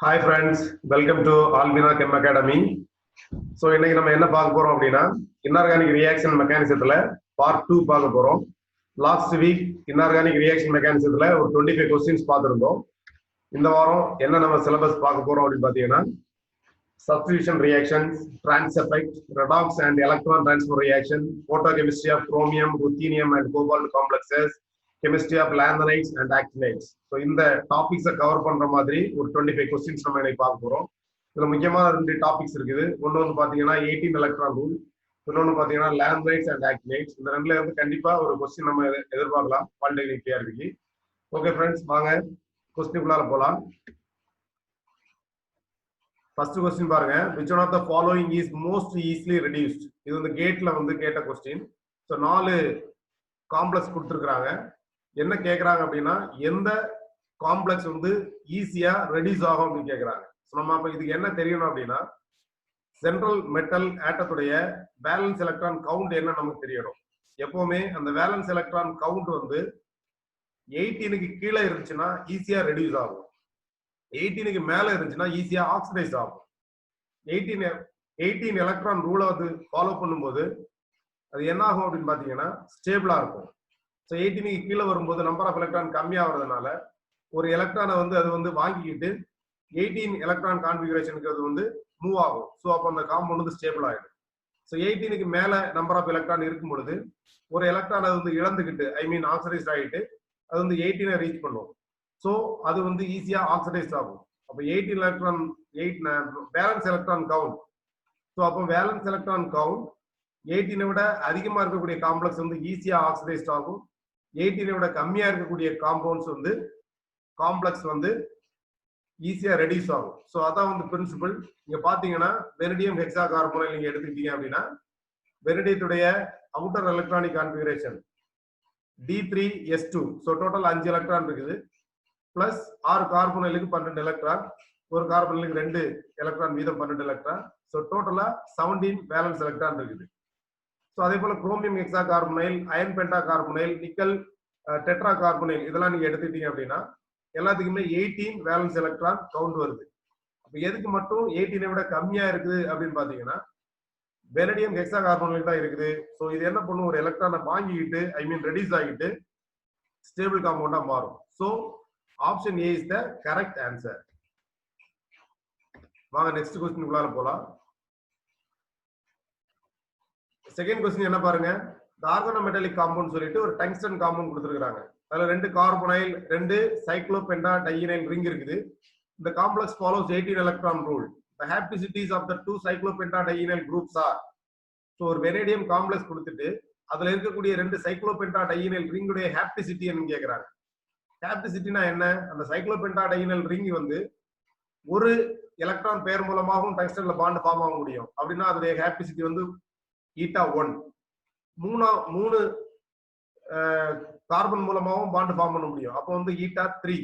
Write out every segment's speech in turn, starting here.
Hi friends, welcome to Albina Chem Academy. So இன்னைக்கு நம்ம என்ன பார்க்க போறோம் அப்படின்னா இன்ஆர்கானிக் ரியாக்ஷன் மெக்கானிசத்துல பார்ட் 2 பார்க்க போறோம். லாஸ்ட் வீக் இன்ஆர்கானிக் ரியாக்ஷன் மெக்கானிசத்துல ஒரு 25 क्वेश्चंस பார்த்திருந்தோம். இந்த வாரம் என்ன நம்ம சிலபஸ் பார்க்க போறோம் அப்படி பாத்தீங்கன்னா substitution reactions, trans effect, redox and electron transfer reaction, photochemistry of chromium, ruthenium and cobalt complexes, chemistry of lanthanides and actinides. So இந்த டாபிக்ஸை கவர் பண்ற மாதிரி ஒரு 25 क्वेश्चंस நம்ம இன்னைக்கு பார்க்க போறோம். இதுல முக்கியமான ரெண்டு டாபிக்ஸ் இருக்குது. ஒன்னு வந்து பாத்தீங்கன்னா 18 எலக்ட்ரான் ரூல், இன்னொன்னு பாத்தீங்கன்னா lanthanides and actinides. இந்த ரெண்டுல இருந்து கண்டிப்பா ஒரு क्वेश्चन நம்ம எதிர்பார்க்கலாம் பாலிடெக்னிக் டிஆர்பிக்கு. ஓகே फ्रेंड्स, வாங்க क्वेश्चनக்குள்ளார போலாம். ஃபர்ஸ்ட் क्वेश्चन பாருங்க, which one of the following is most easily reduced? இது வந்து கேட்ல வந்து கேட்ட क्वेश्चन. சோ 4 காம்ப்ளெக்ஸ் கொடுத்திருக்காங்க. என்ன கேக்குறாங்க அப்படின்னா எந்த காம்ப்ளெக்ஸ் வந்து ஈஸியா ரெடியூஸ் ஆகும் அப்படின்னு கேக்குறாங்க. நம்ம அப்ப இதுக்கு என்ன தெரியணும் அப்படின்னா சென்ட்ரல் மெட்டல் ஆட்டத்துடைய வேலன்ஸ் எலக்ட்ரான் கவுண்ட் என்ன நமக்கு தெரியணும். எப்பவுமே அந்த வேலன்ஸ் எலக்ட்ரான் கவுண்ட் வந்து 18க்கு கீழே இருந்துச்சுன்னா ஈஸியா ரெடியூஸ் ஆகும், 18க்கு மேல இருந்துச்சுன்னா ஈஸியா ஆக்சிடைஸ் ஆகும். 18 எலக்ட்ரான் ரூலை வந்து ஃபாலோ பண்ணும்போது அது என்ன ஆகும் அப்படின்னு பாத்தீங்கன்னா ஸ்டேபிளா இருக்கும். ஸோ 18க்கு கீழே வரும்போது நம்பர் ஆஃப் எலக்ட்ரான் கம்மியாகிறதுனால ஒரு எலக்ட்ரானை வந்து அது வந்து வாங்கிக்கிட்டு 18 எலக்ட்ரான் கான்ஃபிகரேஷனுக்கு அது வந்து மூவ் ஆகும். ஸோ அப்போ அந்த காம்பவுண்ட் வந்து ஸ்டேபிள் ஆகிடும். ஸோ 18க்கு மேல நம்பர் ஆஃப் எலக்ட்ரான் இருக்கும் பொழுது ஒரு எலக்ட்ரான் அது வந்து இழந்துக்கிட்டு ஆக்சிடைஸ் ஆகிட்டு அது வந்து 18 ரீச் பண்ணும். ஸோ அது வந்து ஈஸியா ஆக்சிடைஸ் ஆகும். அப்போ 18 electron valence electron count. So அப்போ வேலன்ஸ் எலக்ட்ரான் கவுண்ட் 18 விட அதிகமா இருக்கக்கூடிய காம்ப்ளெக்ஸ் வந்து ஈஸியா ஆக்சிடைஸ்ட் ஆகும். 18 விட கம்மியா இருக்கக்கூடிய காம்பவுண்ட்ஸ் வந்து காம்ப்ளெக்ஸ் வந்து ஈஸியா ரெடியூஸ் ஆகும். ஸோ அதான் வந்து பிரின்சிபிள். நீங்க பாத்தீங்கன்னா வெனடியம் ஹெக்ஸா கார்பனைல் நீங்க எடுத்துக்கிட்டீங்க அப்படின்னா வெனடியத்துடைய outer electronic configuration D3S2. So total 5 electron இருக்குது. பிளஸ் 6 கார்பனைலுக்கு 12 எலக்ட்ரான், ஒரு கார்பனைலுக்கு 2 எலக்ட்ரான் வீதம் 12 எலக்ட்ரான். ஸோ டோட்டலா 17 வேலன்ஸ் எலக்ட்ரான் இருக்குது. ஸோ அதே போல chromium hexa carbonyl, iron penta carbonyl, nickel tetra carbonyl இதெல்லாம் நீங்க எடுத்துக்கிட்டீங்க அப்படின்னா எல்லாத்துக்குமே 18 வேலன்ஸ் எலக்ட்ரான் கவுண்ட் வருது. அப்ப எதுக்கு மட்டும் 18 விட கம்மியா இருக்குது அப்படின்னு பாத்தீங்கன்னா வெனடியம் ஹெக்ஸா கார்பனைல் தான் இருக்குது. ஸோ இது என்ன பண்ணும், ஒரு எலக்ட்ரானை வாங்கிக்கிட்டு ரெடியூஸ் ஆகிட்டு ஸ்டேபிள் காம்பவுண்டா மாறும். So option A is the correct answer. வாங்க நெக்ஸ்ட் क्वेश्चनக்குள்ளார போலாம். செகண்ட் क्वेश्चन என்ன பாருங்க, the organometallic compound சொல்லிட்டு ஒரு டங்ஸ்டன் காம்பவுண்ட் கொடுத்திருக்காங்க. அதுல 2 கார்பனைல் 2 சைக்ளோபென்டா டையினைல் ரிங் இருக்குது. இந்த complex follows 18 electron rule. The hapticities of the 2 cyclopenta dienal groups are. So ஒரு வெனடியம் காம்ப்ளெக்ஸ் கொடுத்துட்டு அதுல இருக்கக்கூடிய 2 சைக்ளோபென்டா டையினைல் ரிங் உடைய ஹாப்டிசிட்டி என்ன கேக்குறாங்க. ஹாப்டிசிட்டினா என்ன, அந்த சைக்ளோபென்டா டையினைல் ரிங் வந்து ஒரு எலக்ட்ரான் பேர் மூலமாகவும் டங்ஸ்டன்ல பாண்ட் ஃபார்ம் ஆக முடியும். அப்படின்னா அதோட ஹாப்டிசிட்டி வந்து ஈட்டா 1. 3 கார்பன் மூலமாகவும் பாண்ட் ஃபார்ம் பண்ண முடியும். அப்போ வந்து ஈட்டா 3.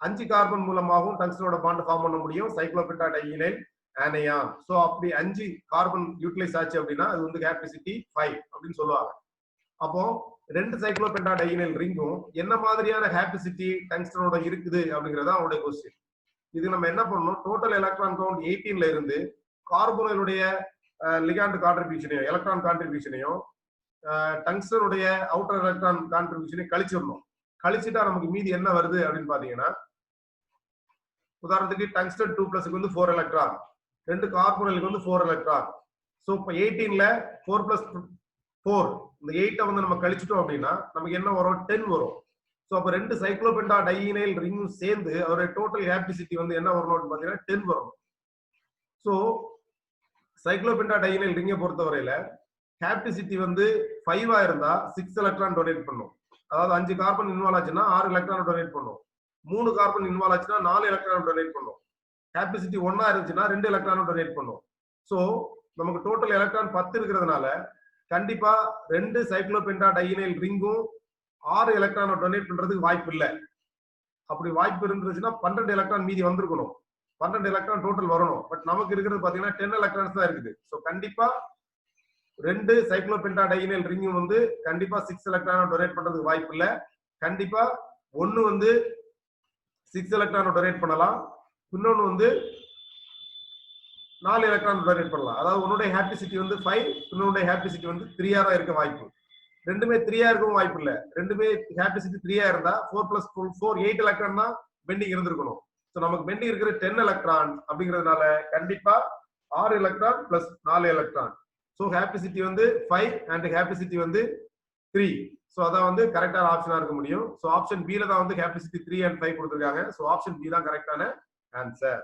5 கார்பன் மூலமாகவும் டங்ஸ்டனோட பாண்ட் ஃபார்ம் பண்ண முடியும் சைக்ளோபென்டா டையினைல் ஆனையான். சோ அப்படி 5 கார்பன் யூட்டிலைஸ் ஆச்சு அப்படின்னா அது வந்து ஹாப்டிசிட்டி 5 அப்படின்னு சொல்லுவாங்க. அப்போ 2 சைக்ளோபென்டா டையினைல் ரிங்கும் என்ன மாதிரியான ஹாப்டிசிட்டி டங்ஸ்டனோட இருக்குது அப்படிங்கறத அவங்களுடைய क्वेश्चन. இது நம்ம என்ன பண்ணணும், டோட்டல் எலக்ட்ரான் கவுண்ட் 18ல இருந்து கார்பனைலுடைய லிகாண்ட் கான்ட்ரிபியூஷனையும் எலக்ட்ரான் கான்ட்ரிபியூஷனையும் டங்ஸ்டனுடைய அவுட்டர் எலக்ட்ரான் கான்ட்ரிபியூஷனையும் கழிச்சிடணும். கழிச்சுட்டா நமக்கு மீதி என்ன வருது அப்படின்னு பாத்தீங்கன்னா உதாரணத்துக்கு டங்ஸ்டன் 2+ வந்து 4 எலக்ட்ரான், 2 கார்பனைலுக்கு வந்து 4 எலக்ட்ரான். சோ இப்போ 18ல 4+4 இந்த 8 வந்து நம்ம கழிச்சிட்டோம் அப்படின்னா நமக்கு என்ன வரும், 10 வரும். சோ அப்ப 2 சைக்ளோபென்டா டையினைல் ரிங்கும் சேர்ந்து அதோட டோட்டல் ஹாப்டிசிட்டி வந்து என்ன வரணும் அப்படின்னு பாத்தீங்கன்னா 10 வரும். சோ சைக்ளோபென்டா டையினைல் ரிங்கை பொறுத்தவரையில ஹாப்டிசிட்டி வந்து 5 இருந்தா 6 எலக்ட்ரான் டொனேட் பண்ணும். அதாவது 5 கார்பன் இன்வால்வ் ஆச்சுன்னா 6 எலக்ட்ரான் டொனேட் பண்ணும். 3 கார்பன் இன்வால்வ் ஆச்சுன்னா 4 எலக்ட்ரான் டொனேட் பண்ணும். ஹாப்டிசிட்டி 1 இருந்துச்சுன்னா 2 எலக்ட்ரான் டொனேட் பண்ணும். சோ நமக்கு டோட்டல் எலக்ட்ரான் 10 இருக்கிறதுனால கண்டிப்பா 2 சைக்ளோபென்டா டையினைல் ரிங்கும் 6 எலக்ட்ரான் டொனேட் பண்றதுக்கு வாய்ப்பு இல்லை. அப்படி வாய்ப்பு இருந்துச்சுன்னா 12 எலக்ட்ரான் மீதி வந்திருக்கணும். 12 எலக்ட்ரான் டோட்டல் வரணும். பட் நமக்கு இருக்கிறது பாத்தீங்கன்னா 10 எலக்ட்ரான்ஸ் தான் இருக்குது. சோ கண்டிப்பா 2 சைக்ளோபென்டா டையினைல் ரிங்கும் வந்து கண்டிப்பா 6 எலக்ட்ரான் டொனேட் பண்றதுக்கு வாய்ப்பு இல்லை. கண்டிப்பா 1 வந்து 6 எலக்ட்ரான் டொனேட் பண்ணலாம், இன்னொன்னு வந்து 4 எலக்ட்ரான் டொனேட் பண்ணலாம். அதாவது உன்னுடைய ஹாப்பிசிட்டி வந்து 5, இன்னொன்னுடைய ஹாப்பிசிட்டி வந்து 3 தான் இருக்க வாய்ப்பு. ரெண்டுமே 3 இருக்கவும் வாய்ப்பு இல்ல. ரெண்டுமே ஹாப்பிசிட்டி 3 இருந்தா 4 plus 4 8 எலக்ட்ரான் தான் பெண்டிங் இருந்திருக்கணும். சோ நமக்கு பெண்டிங் இருக்கிற 10 எலக்ட்ரான் அப்படிங்கிறதுனால கண்டிப்பா 6 எலக்ட்ரான் பிளஸ் 4 எலக்ட்ரான். சோ ஹாப்பிசிட்டி வந்து 5 அண்ட் ஹாப்பிசிட்டி வந்து 3. சோ அதான் வந்து கரெக்டான ஆப்ஷனா இருக்க முடியும். சோ ஆப்ஷன் B ல தான் வந்து ஹாப்பிசிட்டி 3 and 5 கொடுத்திருக்காங்க. சோ ஆப்ஷன் B தான் கரெக்டான ஆன்சர்.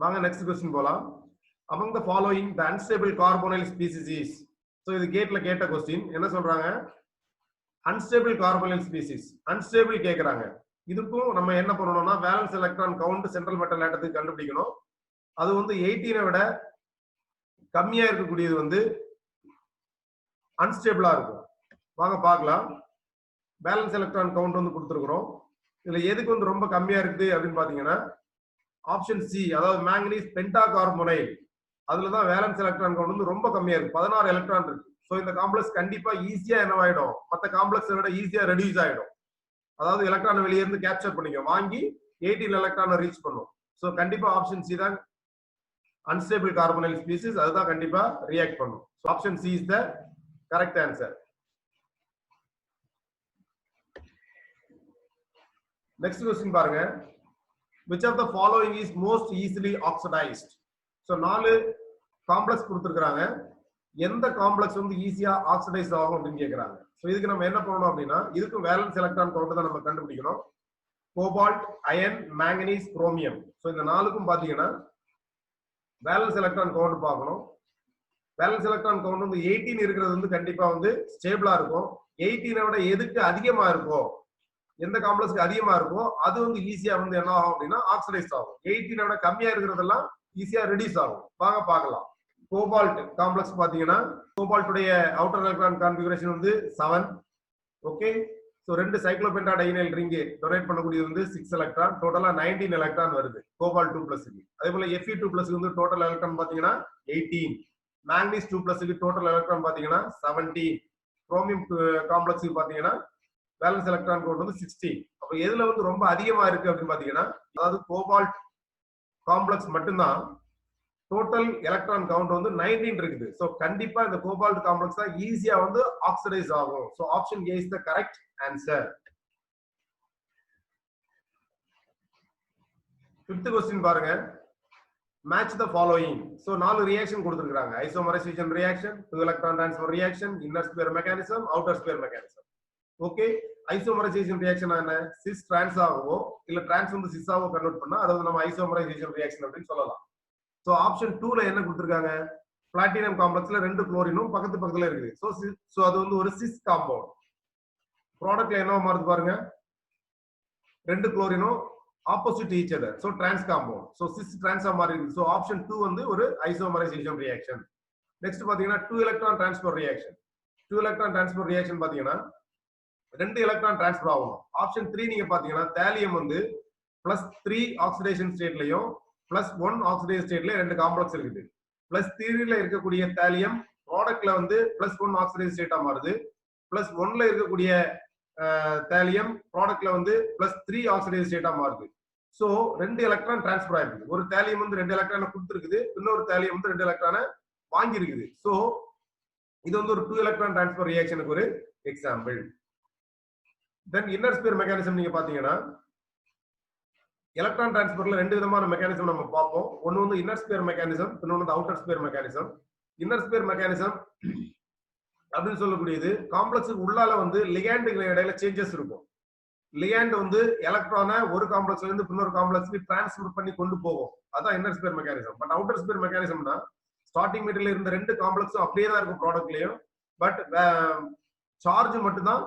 வாங்க நெக்ஸ்ட் क्वेश्चन போலாம். Among the following the unstable carbonyl species is. So இது கேட்ல கேட்ட क्वेश्चन. என்ன சொல்றாங்க? unstable carbonyl species. unstable கேக்குறாங்க. இதுக்கும் நம்ம என்ன பண்ணனும்னா valence electron count central metal ஆட்டத்துக்கு கண்டுபிடிக்கணும். அது வந்து 18 விட கம்மியா இருக்கக்கூடியது வந்து அன்ஸ்டேபிளா இருக்கும். வாங்க பார்க்கலாம். பேலன்ஸ் எலக்ட்ரான் கவுண்ட் வந்து கொடுத்திருக்கிறோம். இதுல எதுக்கு வந்து ரொம்ப கம்மியா இருக்குது அப்படின்னு பாத்தீங்கன்னா ஆப்ஷன் சி, அதாவது மேங்கனீஸ் பென்டாகார்போனைல், அதுல தான் வேலன்ஸ் எலக்ட்ரான் கவுண்ட் வந்து ரொம்ப கம்மியா இருக்கு. 16 எலக்ட்ரான் இருக்கு. சோ இந்த காம்ப்ளெக்ஸ் கண்டிப்பா ஈஸியா என்னவாயிடும், மத்த காம்ப்ளெக்ஸை விட ஈஸியா ரெடியூஸ் ஆயிடும். அதாவது எலக்ட்ரான் வெளியே இருந்து கேப்சர் பண்ணிக்கும், வாங்கி 18 எலக்ட்ரானை ரீச் பண்ணும். சோ கண்டிப்பா ஆப்ஷன் சி தான் unstable carbonyl species, அதுதான் கண்டிப்பா ரியாக்ட் பண்ணும். So option C is the correct answer. Next question பாருங்க. which of the following is most easily oxidized? So 4 complex கொடுத்திருக்காங்க. எந்த காம்ப்ளெக்ஸ் வந்து ஈஸியா ஆக்சிடைஸ் ஆகும் அப்படின்னு கேக்குறாங்க. சோ இதுக்கு நம்ம என்ன பண்ணணும் அப்படின்னா இதுக்கு வேலன்ஸ் எலக்ட்ரான் கவுண்ட் தான் நம்ம கண்டுபிடிக்கணும். Cobalt, iron, manganese, chromium. So இந்த நாலுக்கும் பாத்தீங்கன்னா வேலன்ஸ் எலக்ட்ரான் கவுண்ட் பார்க்கணும். வேலன்ஸ் எலக்ட்ரான் கவுண்ட் வந்து 18 இருக்கிறது வந்து கண்டிப்பா வந்து ஸ்டேபிளா இருக்கும். 18 விட எதுக்கு அதிகமா இருக்கோ, எந்த காம்ப்ளெக்ஸ்க்கு அதிகமா இருக்கோ அது வந்து ஈஸியா வந்து என்ன ஆகும் அப்படின்னா ஆக்சிடைஸ் ஆகும். 18 விட கம்மியா இருக்கிறதெல்லாம் ஈஸியா ரெடியூஸ் ஆகும். வாங்க பார்க்கலாம். கோபால்ட் காம்ப்ளெக்ஸ் பாத்தீங்கன்னா கோபால்ட்டுடைய அவுட்டர் எலக்ட்ரான் கான்ஃபிகரேஷன் வந்து 7. ஓகே. சோ ரெண்டு சைக்ளோபென்டாடைனைல் ரிங் டொனேட் பண்ணக்கூடியது வந்து 6 எலக்ட்ரான், டோட்டலா 19 எலக்ட்ரான் வருது கோபால்ட் 2+ க்கு. அதே போல Fe2+ க்கு வந்து டோட்டல் எலக்ட்ரான் பாத்தீங்கன்னா 18. மேங்கனீஸ் 2+ க்கு டோட்டல் எலக்ட்ரான் பாத்தீங்கன்னா 17. குரோமியம் காம்ப்ளெக்ஸ்க்கு பாத்தீங்கன்னா வேலன்ஸ் எலக்ட்ரான் கவுண்ட் வந்து 16. அப்ப எதுல வந்து ரொம்ப அதிகமா இருக்கு அப்படின்னு பாத்தீங்கன்னா அதாவது கோபால்ட் காம்ப்ளெக்ஸ் மட்டும்தான் டோட்டல் எலக்ட்ரான் கவுண்ட் வந்து 19 இருக்குது. சோ கண்டிப்பா இந்த கோபால்ட் காம்ப்ளெக்ஸ் தான் ஈஸியா வந்து ஆக்சிடைஸ் ஆகும். So option A is the correct answer. 5th question பாருங்க. Match the following. So 4 reaction கொடுத்திருக்காங்க. Isomerisation reaction, 2 electron transfer reaction, inner sphere mechanism, outer sphere mechanism. Okay. Isomerisation reaction என்ன, cis trans ஆகவோ இல்ல trans வந்து sis ஆகவோ convert பண்ணா அதாவது நம்ம ஐசோமரைசேஷன் ரியாக்ஷன் அப்படின்னு சொல்லலாம். சோ ஆப்ஷன் 2 ல என்ன கொடுத்திருக்காங்க, பிளாட்டினம் காம்ப்ளெக்ஸ்ல 2 குளோரினும் பக்கத்து பக்கத்துல இருக்குது. சோ அது வந்து ஒரு சிஸ் காம்பவுண்ட். ப்ராடக்ட்ல என்ன மாறுது பாருங்க, 2 குளோரினும் opposite each other. So trans compound. So cis டிரான்ஸா மாறி இருக்கு. சோ ஆப்ஷன் 2 வந்து ஒரு ஐசோமரைசேஷன் ரியாக்ஷன். நெக்ஸ்ட் பாத்தீங்கன்னா 2 electron transfer reaction. 2 electron transfer reaction பாத்தீங்கன்னா 2 எலக்ட்ரான் ட்ரான்ஸ்ஃபர் ஆகும். ஆப்ஷன் 3 நீங்க பாத்தீங்கன்னா தாலியம் வந்து +3 ஆக்சிடேஷன் ஸ்டேட்லயும் +1 ஆக்சிடைஸ் ஸ்டேட்ல 2 காம்ப்ளெக்ஸ் இருக்குது. +3 ல இருக்கக்கூடிய தாலியம் ப்ராடக்ட்ல வந்து +1 ஆக்சிடைஸ் ஸ்டேட்டா மாறுது. +1 ல இருக்கக்கூடிய தாலியம் ப்ராடக்ட்ல வந்து +3 ஆக்சிடைஸ் ஸ்டேட்டா மாறுது. சோ 2 எலக்ட்ரான் ட்ரான்ஸ்ஃபர் ஆயிருக்கு. ஒரு தாலியம் வந்து 2 எலக்ட்ரானை கொடுத்திருக்குது, இன்னொரு தாலியம் வந்து 2 எலக்ட்ரானை வாங்கி இருக்குது. சோ இது வந்து ஒரு 2 எலக்ட்ரான் ட்ரான்ஸ்ஃபர் ரியாக்ஷனுக்கு ஒரு example. Then inner sphere mechanism நீங்க பாத்தீங்கன்னா எலக்ட்ரான் டிரான்ஸ்ஃபர்ல 2 விதமான மெக்கானிசம் நம்ம பார்ப்போம். ஒன்னு வந்து இன்னர் ஸ்பியர் மெக்கானிசம், இன்னொன்னு வந்து outer sphere mechanism. Inner sphere mechanism அப்படின்னு சொல்லக்கூடியது காம்ப்ளெக்ஸுக்கு உள்ளால வந்து லிகாண்டுக்கு இடையில சேஞ்சஸ் இருக்கும். லிகாண்ட் வந்து எலக்ட்ரானை ஒரு காம்ப்ளெக்ஸ்ல இருந்து இன்னொரு காம்ப்ளெக்ஸ்க்கு டிரான்ஸ்ஃபர் பண்ணி கொண்டு போகும். அதான் inner sphere mechanism. But outer sphere மெக்கானிசம்னா ஸ்டார்டிங் மெட்டீரியல் இருந்த 2 காம்ப்ளெக்ஸும் அப்படியே தான் இருக்கும் ப்ராடக்ட்லயும். பட் சார்ஜ் மட்டும் தான்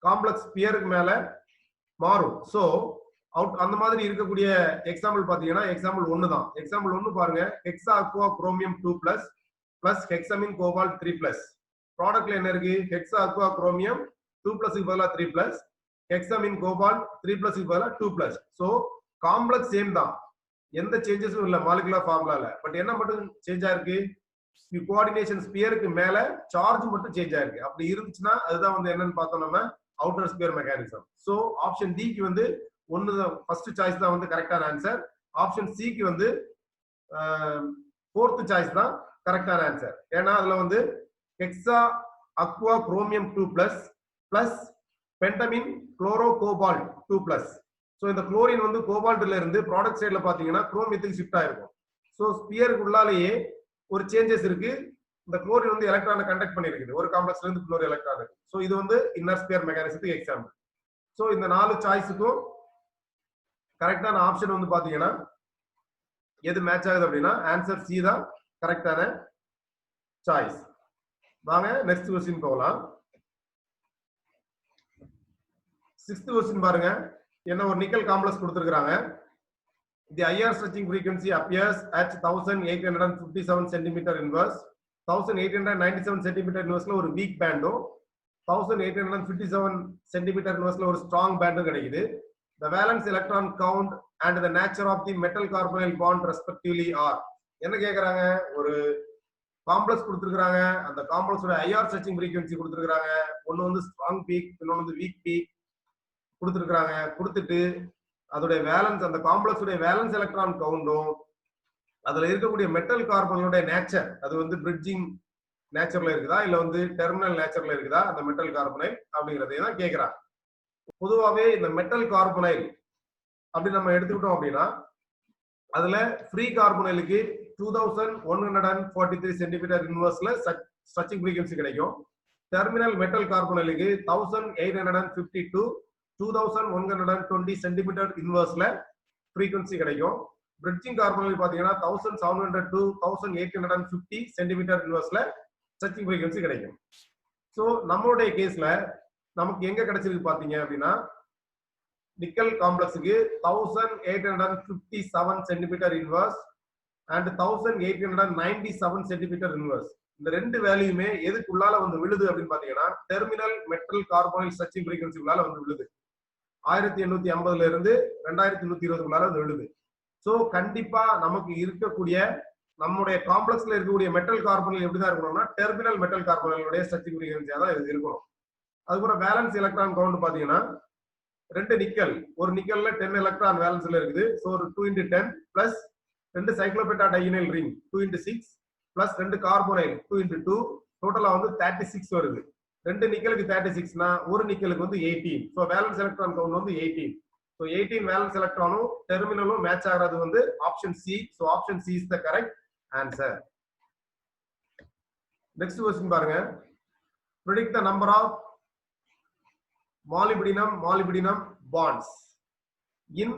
காம்ப்ளெக்ஸ் ஸ்பியருக்கு மேல மாறும். சோ அந்த மாதிரி இருக்கக்கூடிய எக்ஸாம்பிள் பாத்தீங்கன்னா எக்ஸாம்பிள் 1 தான். எக்ஸாம்பிள் 1 பாருங்க. Hexa aqua chromium 2+ plus hexammine cobalt 3+. ப்ராடக்ட்ல என்ன இருக்கு, ஹெக்ஸா அக்வா குரோமியம் 2+ க்கு பதிலா 3+, ஹெக்ஸமின் கோபால்ட் 3+ க்கு பதிலா 2+. சோ காம்ப்ளெக்ஸ் சேம் தான், எந்த சேஞ்சஸும் இல்ல மாலிகுலர் ஃபார்முலால. பட் என்ன மட்டும் சேஞ்ச் ஆயிருக்கு, கோஆர்டினேஷன் ஸ்பியருக்கு மேல சார்ஜ் மட்டும் சேஞ்ச் ஆயிருக்கு. அப்படி இருந்துச்சுன்னா அதுதான் வந்து என்னன்னு பார்த்தோம் நம்ம outer sphere mechanism. So option D க்கு வந்து ஒன்னு ஃபர்ஸ்ட் சாய்ஸ் தான் வந்து கரெக்டான ஆன்சர். ஆப்ஷன் சிக்கு வந்து ஃபோர்த் சாய்ஸ் தான் கரெக்டான ஆன்சர். ஏன்னா அதுல வந்து hexa aqua chromium 2+ plus pentammine chloro cobalt 2+. So இந்த குளோரின் வந்து கோபால்ட்ல இருந்து ப்ராடக்ட் சைட்ல பாத்தீங்கன்னா குரோமியத்துக்கு ஷிஃப்ட் ஆயிருக்கும். ஸோ ஸ்பியருக்கு உள்ளாலேயே ஒரு சேஞ்சஸ் இருக்கு. இந்த குளோரின் வந்து எலக்ட்ரானை கண்டக்ட் பண்ணிருக்குது ஒரு காம்ப்ளெக்ஸ்ல இருந்து இன்னொரு எலக்ட்ரான். ஸோ இது வந்து இன்னர் ஸ்பியர் மெக்கானிசத்துக்கு எக்ஸாம்பிள். ஸோ இந்த 4 சாய்ஸுக்கும் கரெக்டான ஆப்ஷன் வந்து பாத்தீங்கன்னா எது மேட்ச் ஆகுது அப்படின்னா ஆன்சர் சி தான் கரெக்டான சாய்ஸ். வாங்க நெக்ஸ்ட் क्वेश्चन போகலாம். 6th क्वेश्चन பாருங்க. என்ன ஒரு நிக்கல் காம்ப்ளெக்ஸ் கொடுத்திருக்காங்க. The IR stretching frequency appears at 1857 cm inverse. 1897 cm inverseல ஒரு weak bandோ 1857 cm inverseல ஒரு strong bandோ கிடைக்குது. The valence electron count and the nature of the metal carbonyl bond respectively are. என்ன கேக்குறாங்க, ஒரு காம்ப்ளெக்ஸ் கொடுத்திருக்காங்க. அந்த காம்ப்ளெக்ஸோட IR stretching frequency கொடுத்திருக்காங்க. ஒன்னு வந்து strong peak, இன்னொன்னு வந்து weak peak கொடுத்திருக்காங்க. கொடுத்துட்டு அதோட வேலன்ஸ், அந்த காம்ப்ளெக்ஸோட வேலன்ஸ் எலக்ட்ரான் கவுண்டும் அதுல இருக்கக்கூடிய மெட்டல் கார்பனோட நேச்சர், அது வந்து பிரிட்ஜிங் நேச்சர்ல இருக்குதா இல்ல வந்து டெர்மினல் நேச்சர்ல இருக்குதா அந்த மெட்டல் கார்பனைல் அப்படிங்கறதை தான் கேக்குறாங்க. பொதுவாவே இந்த மெட்டல் கார்பனைல் அப்படி நம்ம எடுத்துக்கிட்டோம் அப்படின்னா அதுல ஃப்ரீ கார்பனைலுக்கு 2143 சென்டிமீட்டர் இன்வெர்ஸ்ல ஸ்ட்ரெச்சிங் ஃப்ரீக்வன்சி கிடைக்கும். டெர்மினல் மெட்டல் கார்பனைலுக்கு 1852 2120 சென்டிமீட்டர் இன்வெர்ஸ்ல ஃப்ரீக்வன்சி கிடைக்கும். பிரிட்ஜிங் கார்பனைல் பாத்தீங்கன்னா 1700 to 1850 சென்டிமீட்டர் இன்வெர்ஸ்ல ஸ்ட்ரெச்சிங் ஃப்ரீக்வன்சி கிடைக்கும். சோ நம்மளுடைய கேஸ்ல நமக்கு எங்க கிடைச்சிருக்கு பாத்தீங்க அப்படின்னா நிக்கல் காம்ப்ளெக்ஸுக்கு 1857 centimetre inverse and 1897 centimetre inverse. இந்த ரெண்டு வேல்யூமே எதுக்குள்ளால வந்து விழுது அப்படின்னு பாத்தீங்கன்னா terminal metal carbonyl stretching frequency உள்ளால வந்து விழுது. 1850ல இருந்து 2120க்குள்ளால வந்து விழுது. சோ கண்டிப்பா நமக்கு இருக்கக்கூடிய நம்முடைய காம்ப்ளெக்ஸ்ல இருக்கக்கூடிய மெட்டல் கார்பனைல் எப்படிதான் இருக்கணும்னா டெர்மினல் மெட்டல் கார்பனைலுடைய ஸ்ட்ரெச்சிங் ஃப்ரீக்வன்சியா தான் இது இருக்கணும். அதுக்கப்புறம் வேலன்ஸ் எலக்ட்ரான் கவுண்ட் பாத்தீங்கன்னா ரெண்டு நிக்கல், ஒரு நிக்கல்ல 10 எலக்ட்ரான் வேலன்ஸ்ல இருக்குது. சோ ஒரு 2x10 பிளஸ் ரெண்டு சைக்ளோபென்டா டையினைல் ரிங் 2x6 பிளஸ் ரெண்டு கார்பனைல் 2x2 டோட்டலா வந்து 36 வருது. ரெண்டு நிக்கலுக்கு 36னா ஒரு நிக்கலுக்கு வந்து 18. சோ வேலன்ஸ் எலக்ட்ரான் கவுண்ட் வந்து 18. சோ 18 வேலன்ஸ் எலக்ட்ரானும் டெர்மினலும் மேட்ச் ஆகிறது வந்து option C. So option C is the correct answer. Next question பாருங்க. predict the number of molybdenum bonds in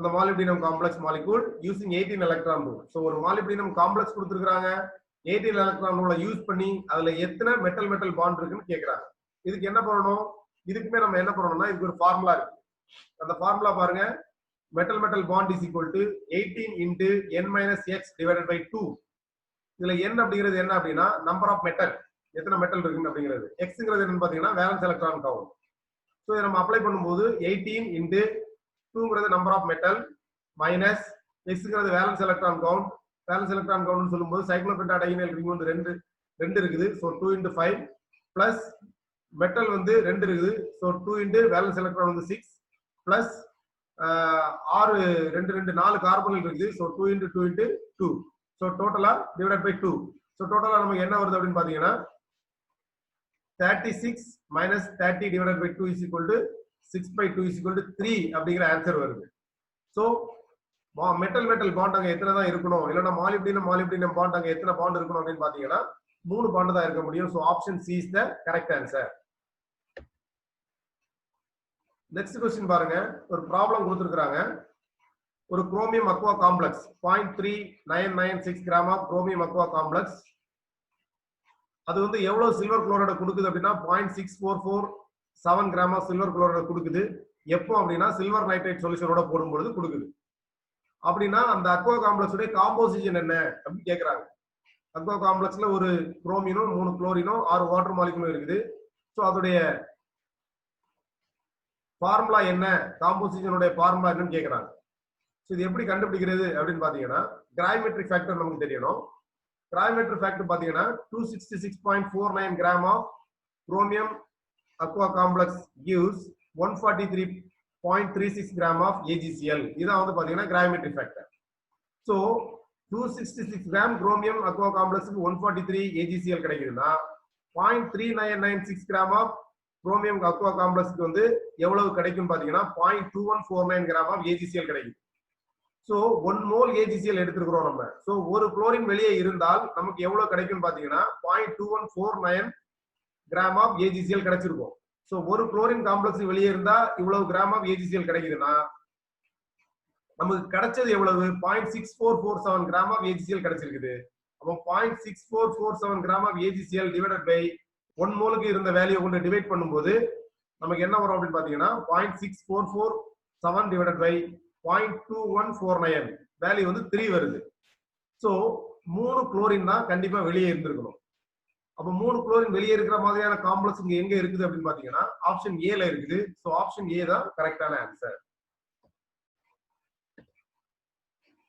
the molybdenum complex molecule using 18 electron rule. So ஒரு molybdenum complex கொடுத்திருக்காங்க. 18 electron rule use பண்ணி அதுல எத்தனை metal bond இருக்குன்னு கேக்குறாங்க. இதுக்கு என்ன பண்ணணும், இதுக்குமே நம்ம என்ன பண்ணணும்னா இதுக்கு ஒரு ஃபார்முலா இருக்கு. அந்த ஃபார்முலா பாருங்க. Metal bond is equal to 18 into n minus x divided by 2. இதுல n அப்படிங்கிறது என்ன அப்படின்னா நம்பர் ஆஃப் மெட்டல், எத்தனை மெட்டல் இருக்குன்னு அப்படிங்கிறது. xங்கிறது என்னன்னு பாத்தீங்கன்னா வேலன்ஸ் எலக்ட்ரான் கவுண்ட். சோ இத நம்ம அப்ளை பண்ணும்போது 18 into 2ங்கிறது நம்பர் ஆஃப் மெட்டல் மைனஸ் xங்கிறது valence electron count. Valence electron கவுண்ட்னு சொல்லும்போது சைக்ளோபென்டா டையினைல் ரிங் வந்து ரெண்டு இருக்குது. சோ 2 into 5 பிளஸ் மெட்டல் வந்து 2 இருக்குது. சோ 2 into வேலன்ஸ் எலக்ட்ரான் வந்து 6 பிளஸ் 6 2 4 கார்பனைல் இருக்குது. So 2 into 2 into 2. சோ டோட்டலா டிவைடட் பை 2. சோ டோட்டலா நமக்கு என்ன வருது அப்படின்னு பாத்தீங்கன்னா 36 minus 30 divided by 2 is equal to 6/2 is equal to 3 அப்படிங்கிற ஆன்சர் வருது. சோ மெட்டல் பாண்ட் அங்க எத்தனை தான் இருக்கணும், இல்லனா மாலிப்டினம் பாண்ட் அங்க எத்தனை பாண்ட் இருக்கணும் அப்படின்னு பாத்தீங்கன்னா 3 பாண்ட் தான் இருக்க முடியும். So option C is the correct answer. Next question பாருங்க. ஒரு ப்ராப்ளம் கொடுத்திருக்காங்க. ஒரு chromium aqua complex 0.3996 gram of chromium aqua complex அது வந்து எவ்வளவு சில்வர் குளோரைடு கொடுக்குது அப்படின்னா 0.6447 கிராம் ஆஃப் சில்வர் குளோரைடு கொடுக்குது. எப்போ அப்படின்னா சில்வர் நைட்ரேட் சொல்யூஷனோட போடும்போது கொடுக்குது. அப்படின்னா அந்த அக்வா காம்ப்ளெக்ஸோட காம்போசிஷன் என்ன அப்படின்னு கேக்குறாங்க. அக்வா காம்ப்ளெக்ஸ்ல ஒரு குரோமினும் 3 குளோரினும் 6 வாட்டர் மாலிகுலும் இருக்குது. சோ அதோடைய ஃபார்முலா என்ன, காம்போசிஷனோட ஃபார்முலா என்னன்னு கேக்குறாங்க. சோ இது எப்படி கண்டுபிடிக்கிறது அப்படின்னு பாத்தீங்கன்னா கிராவிமெட்ரிக் ஃபேக்டர் நமக்கு தெரியணும். கிராவிமெட்ரிக் ஃபேக்டர் பாத்தீங்கன்னா 266.49 gram of chromium aqua complex gives 143 0.36 gram of AgCl. இதான் வந்து பாத்தீங்கன்னா gravimetry factor. So 266 gram chromium aqua காம்ப்ளெக்ஸ்க்கு 143 AgCl கிடைக்குதுன்னா 0.3996 கிராம் ஆஃப் குரோமியம் அக்வா காம்ப்ளெக்ஸ்க்கு வந்து எவ்வளவு கிடைக்கும் பாத்தீங்கன்னா 0.2149 கிராம் ஆஃப் AgCl கிடைக்கும். சோ 1 மோல் AgCl எடுத்துக்கிறோம் நம்ம. சோ ஒரு குளோரின் வெளியே இருந்தால் நமக்கு எவ்வளவு கிடைக்கும் பாத்தீங்கன்னா 0.2149 கிராம் ஆஃப் AgCl கிடைச்சிருக்கும். சோ ஒரு குளோரின் காம்ப்ளெக்ஸ் வெளியே இருந்தா இவ்வளவு கிராம் ஆஃப் AgCl கிடைக்குதுன்னா நமக்கு கிடைச்சது எவ்வளவு 0.6447 கிராம் ஆஃப் AgCl கிடைச்சிருக்குது. அப்போ 0.6447 gram of AgCl divided by 1 மோலுக்கு இருந்த வேல்யூ கொண்டு டிவைட் பண்ணும்போது நமக்கு என்ன வரும் அப்படின்னு பாத்தீங்கன்னா 0.6447 டிவைடட் பை 0.2149 வேல்யூ வந்து 3 வருது. சோ 3 குளோரின் தான் கண்டிப்பா வெளியே இருந்திருக்கணும். அப்ப 3 குளோரின் வெளியே இருக்கிற மாதிரியான காம்ப்ளெக்ஸ் இங்க எங்க இருக்குது அப்படின்னு பாத்தீங்கன்னா ஆப்ஷன் ஏல இருக்குது. சோ ஆப்ஷன் ஏ தான் கரெக்டான ஆன்சர்.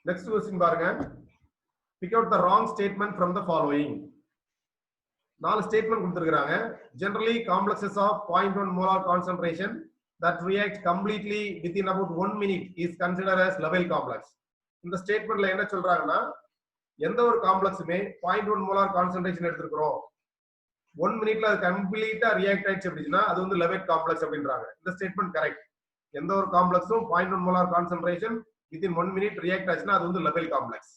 நெக்ஸ்ட் क्वेश्चन பாருங்க. Pick out the wrong statement from the following. 4 statement கொடுத்திருக்காங்க. Generally complexes of 0.1 molar concentration that react completely within about 1 minute is considered as level complex. இந்த ஸ்டேட்மென்ட்ல என்ன சொல்றாங்கன்னா எந்த ஒரு காம்ப்ளெக்ஸுமே 0.1 மோலார் கான்சென்ட்ரேஷன் எடுத்துக்கிறோம் 1 மினிட்ல அது கம்ப்ளீட்டா ரியாக்ட் ஆயிடுச்சு அப்படின்னா அது வந்து லெவல் காம்ப்ளெக்ஸ் அப்படின்றாங்க. இந்த ஸ்டேட்மென்ட் கரெக்ட். எந்த ஒரு காம்ப்ளெக்ஸும் 0.1 molar concentration within 1 minute react ஆச்சுன்னா அது வந்து லெவல் காம்ப்ளெக்ஸ்.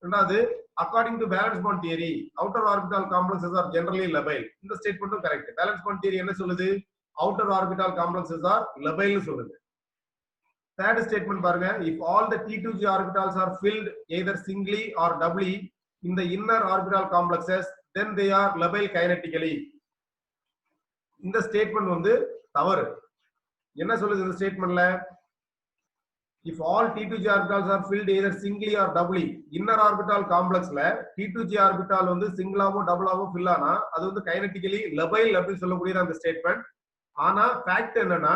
ரெண்டாவது according to valence bond theory outer orbital complexes are generally labile. இந்த ஸ்டேட்மென்ட்டும் கரெக்ட். valence bond theory என்ன சொல்லுது outer orbital complexes are labile னு சொல்லுது. third statement பாருங்க if all the T2G orbitals are filled either singly or doubly in the inner orbital complexes then they are labile kinetically. இந்த statement வந்து தவறு. என்ன சொல்லுது இந்த ஸ்டேட்மென்ட்ல if all T2G orbitals are filled either singly or doubly inner orbital complexல T2G orbital வந்து சிங்கிளாவோ டபுளாவோ fill ஆனா அது வந்து kinetically labile அப்படி சொல்லக்கூடிய அந்த ஸ்டேட்மென்ட். ஆனா ஃபேக்ட் என்னன்னா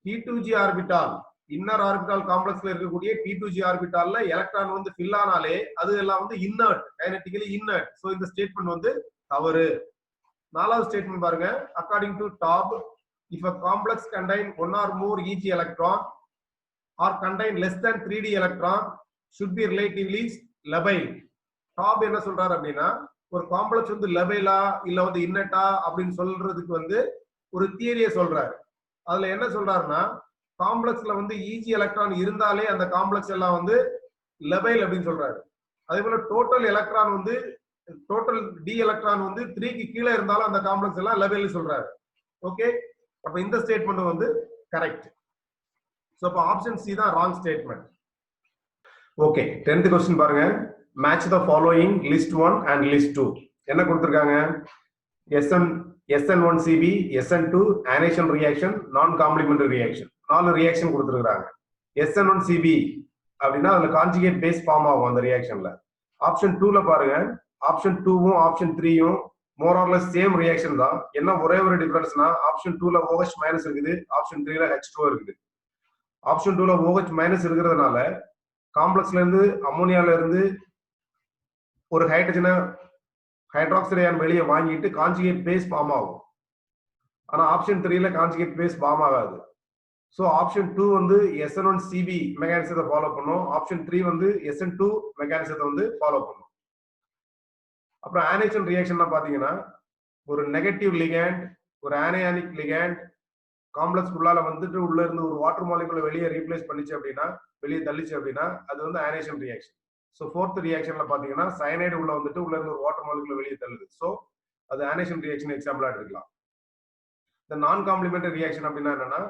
T2G orbital inner orbital complexல இருக்கக்கூடிய T2G orbitalல எலக்ட்ரான் வந்து fill ஆனாலே அது எல்லாம் வந்து inert kinetically inert. சோ இந்த ஸ்டேட்மென்ட் வந்து தவறு. நாலாவது ஸ்டேட்மென்ட் பாருங்க according to Taub if a complex contain one or more Eg electron or contain less than 3d electron should be relatively labile. Taub என்ன சொல்றாரு அப்படின்னா ஒரு காம்ப்ளெக்ஸ் வந்து லெபைலா இல்ல வந்து இன்னட்டா அப்படின்னு சொல்றதுக்கு வந்து ஒரு தியரியை சொல்றாரு. அதுல என்ன சொல்றாருன்னா காம்ப்ளெக்ஸ்ல வந்து Eg எலக்ட்ரான் இருந்தாலே அந்த காம்ப்ளெக்ஸ் எல்லாம் வந்து லெபைல் அப்படின்னு சொல்றாரு. அதே போல டோட்டல் எலக்ட்ரான் வந்து டோட்டல் டி எலக்ட்ரான் வந்து 3க்கு கீழே இருந்தாலும் அந்த காம்ப்ளெக்ஸ் எல்லாம் லெபைல்னு சொல்றாரு. ஓகே, அப்ப இந்த ஸ்டேட்மெண்ட் வந்து கரெக்ட். So option C தான் wrong statement. Okay, 10th question பாருங்க. Match the following list 1 and list 2. என்ன கொடுத்திருக்காங்க? SN1CB, SN2 annation reaction, non complementary reaction. 4 reaction கொடுத்திருக்காங்க. SN1CB அப்படினா அதுல conjugate base form ஆகும் அந்த reactionல. Option 2ல பாருங்க. Option 2வும் option 3யும் more or less same reaction தான். என்ன ஒரே ஒரு டிஃபரன்ஸ்னா option 2ல OH minus இருக்குது, option 3ல H2O இருக்குது. ஆப்ஷன் 2ல OH மைனஸ் இருக்கிறதுனால காம்ப்ளெக்ஸ்ல இருந்து அமோனியால இருந்து ஒரு ஹைட்ரஜனை ஹைட்ராக்சைடு அயன் வெளியே வாங்கிட்டு கான்ஜுகேட் பேஸ் ஃபார்ம் ஆகும். ஆனா ஆப்ஷன் 3ல கான்ஜுகேட் பேஸ் ஃபார்ம் ஆகாது. சோ ஆப்ஷன் 2 வந்து SN1CB மெக்கானிசத்தை ஃபாலோ பண்ணும். ஆப்ஷன் 3 வந்து SN2 மெக்கானிசத்தை வந்து ஃபாலோ பண்ணும். அப்புறம் ஆனேஷன் ரியாக்ஷன்னா பாத்தீங்கன்னா ஒரு நெகட்டிவ் லிகண்ட் ஒரு ஆனயானிக் லிகண்ட் காம்ப்ளெக்ஸ் உள்ளால வந்துட்டு உள்ள இருந்து ஒரு வாட்டர் மாலிகுலை வெளியே ரீப்ளேஸ் பண்ணிச்சு அப்படின்னா வெளியே தள்ளிச்சு அப்படின்னா அது வந்து ஆனேஷன் ரியாக்ஷன். ஸோ ஃபோர்த் ரியாக்ஷன்ல பாத்தீங்கன்னா சயனைடு உள்ள வந்துட்டு உள்ள இருந்து ஒரு வாட்டர் மாலிகுலை வெளியே தள்ளுது. ஸோ அது ஆனேஷன் ரியாக்ஷன் எக்ஸாம்பிளா எடுக்கலாம். இந்த நான் காம்ப்ளிமெண்டரி ரியாக்ஷன் அப்படின்னா என்னன்னா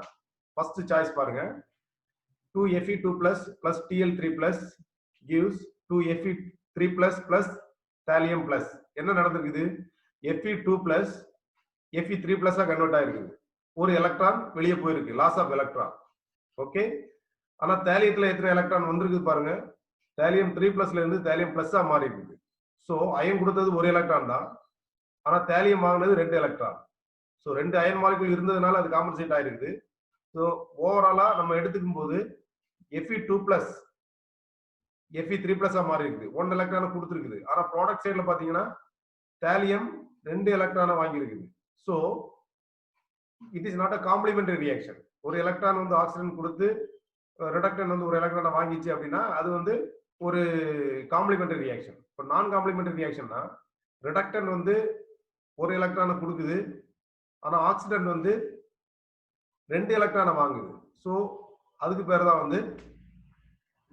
ஃபர்ஸ்ட் சாய்ஸ் பாருங்க 2Fe2+ plus Tl3+ gives 2Fe3+ plus thallium+. என்ன நடந்திருக்குது? Fe2+ Fe3+ கன்வெர்ட் ஆயிருக்குது. ஒரு எலக்ட்ரான் வெளியே போயிருக்கு, லாஸ் ஆஃப் எலக்ட்ரான். ஓகே, ஆனா தாலியத்துல எத்தனை எலக்ட்ரான் வந்திருக்கு பாருங்க. தாலியம் 3+ இருந்து தாலியம் பிளஸ் மாறி இருக்குது. சோ அயன் கொடுத்தது ஒரு எலக்ட்ரான் தான், ஆனா தாலியம் வாங்கினது 2 எலக்ட்ரான். சோ 2 அயன் மாலிகுல் இருந்ததுனால அது காம்பன்சேட் ஆயிருக்குது. சோ ஓவராலா நம்ம எடுத்துக்கும் போது Fe2+ Fe3+ மாறி இருக்குது. 1 எலக்ட்ரான கொடுத்துருக்குது. ஆனா ப்ராடக்ட் சைடுல பாத்தீங்கன்னா தாலியம் 2 எலக்ட்ரான வாங்கி இருக்குது. So it is not a complementary reaction. ஒரு எலக்ட்ரான் வந்து ஆக்சிஜன் கொடுத்து ரிடக்டன் வந்து ஒரு எலக்ட்ரானை வாங்கிச்சு அப்படின்னா அது வந்து ஒரு காம்ப்ளிமெண்டரி ரியாக்ஷன். இப்போ நான் காம்ப்ளிமெண்டரி ரியாக்ஷன்னா ரிடக்டன் வந்து ஒரு எலக்ட்ரானை கொடுக்குது, ஆனா ஆக்சிடென்ட் வந்து 2 எலக்ட்ரானை வாங்குது. ஸோ அதுக்கு பேர் தான் வந்து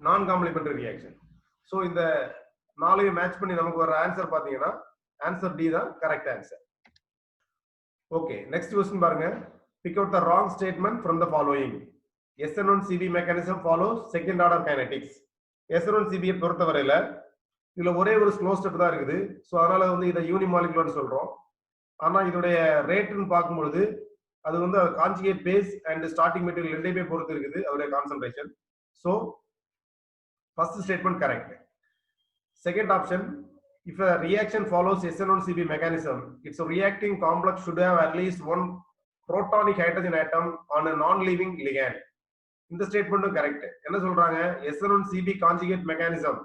நான் காம்ப்ளிமெண்டரி ரியாக்ஷன். ஸோ இந்த நாளையும் மேட்ச் பண்ணி நமக்கு வர ஆன்சர் பாத்தீங்கன்னா ஆன்சர் டி தான் correct answer. Okay, next question பாருங்க. Pick out the wrong statement from the following. SN1CB mechanism follows second order kinetics. SN1CB பொறுத்தவரையில இதுல ஒரே ஒரு ஸ்லோ ஸ்டெப் தான் இருக்குது. ஸோ அதனால வந்து இதை யூனிமாலிகுலர்னு சொல்றோம். ஆனா இதோடைய ரேட்னு பார்க்கும்பொழுது அது வந்து conjugate base and starting material ரெண்டையுமே பொறுத்து இருக்குது அதோடைய concentration. So first statement correct. Second option, if a reaction follows SN1CB mechanism, its reacting complex should have at least one protonic hydrogen atom on a non-leaving ligand. இந்த ஸ்டேட்மெண்ட்டும் correct. என்ன சொல்றாங்க, SN1CB conjugate mechanism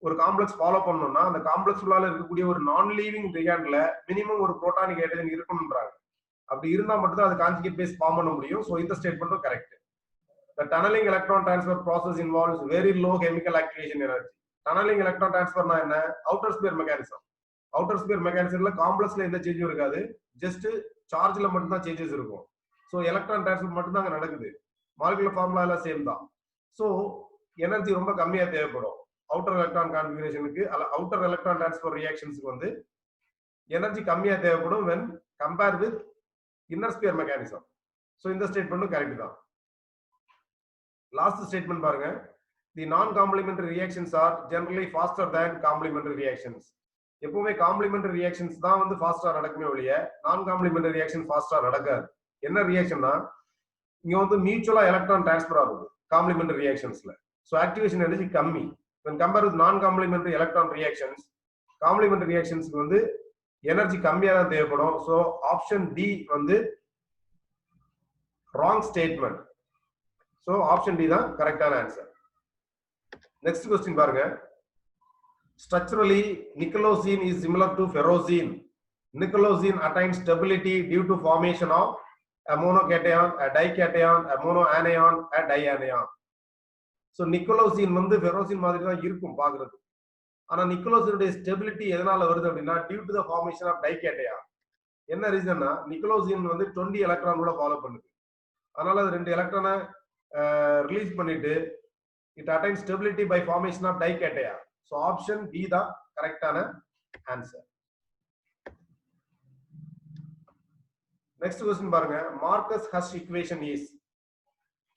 ஒரு complex follow பண்ணணும்னா அந்த complex உள்ளால இருக்கக்கூடிய ஒரு நான் leaving லிகாண்ட்ல minimum ஒரு புரோட்டானிக் ஹைட்ரஜன் இருக்கணும்ன்றாங்க. அப்படி இருந்தா மட்டும் தான் அது கான்ஜுகேட் பேஸ் ஃபார்ம் பண்ண முடியும். சோ இந்த ஸ்டேட்மெண்ட்டும் correct. The tunneling electron transfer process involves very low chemical activation energy. Tunneling electron transfer na enna? Outer sphere mechanism. Outer sphere mechanism la complex la endha change irukadu, just charge la mattum da changes irukum. So electron transfer mattum da nadakudhu. Molecular formula la same da. So energy romba kammiya thevapadum. Outer electron configuration ku outer electron transfer reactions ku vandu energy kammiya thevapadum when compared with inner sphere mechanism. So in the statement correct da. Last statement பாருங்க. The non-complementary reactions are generally faster than complementary reactions. எப்பவுமே complementary reactions தான் வந்து ஃபாஸ்டா நடக்குமே ஒழிய non-complementary reaction ஃபாஸ்டா நடக்காது. என்ன ரியாக்ஷன்னா இங்க வந்து மியூச்சுவலா எலக்ட்ரான் ட்ரான்ஸ்ஃபர் ஆகுது complementary reactionsல. So activation energy கம்மி. When compared with non-complementary electron reactions, complementary reactionsக்கு வந்து எனர்ஜி கம்மியா தான் தேவைப்படும். So option D வந்து wrong statement. So option D தான் கரெக்டான ஆன்சர். Next question பாருங்க. Structurally, nickelosine is similar to ferrosine. Nickelosine attains stability due to formation of a monocation, a dication, a monoanion, a dianion. So nickelosine வந்து ferrosine மாதிரி தான் இருக்கும் பாக்குறது. ஆனா nickelosine stability எதனால வருது அப்படின்னா due to the formation of dication. என்ன ரீசன்னா nickelosine வந்து 20 எலக்ட்ரான் கூட ஃபாலோ பண்ணுது. அதனால அது 2 எலக்ட்ரானை ரிலீஸ் பண்ணிட்டு it attains stability by formation of dication. So option B the correct answer. Next question பாருங்க. Marcus-Hush equation is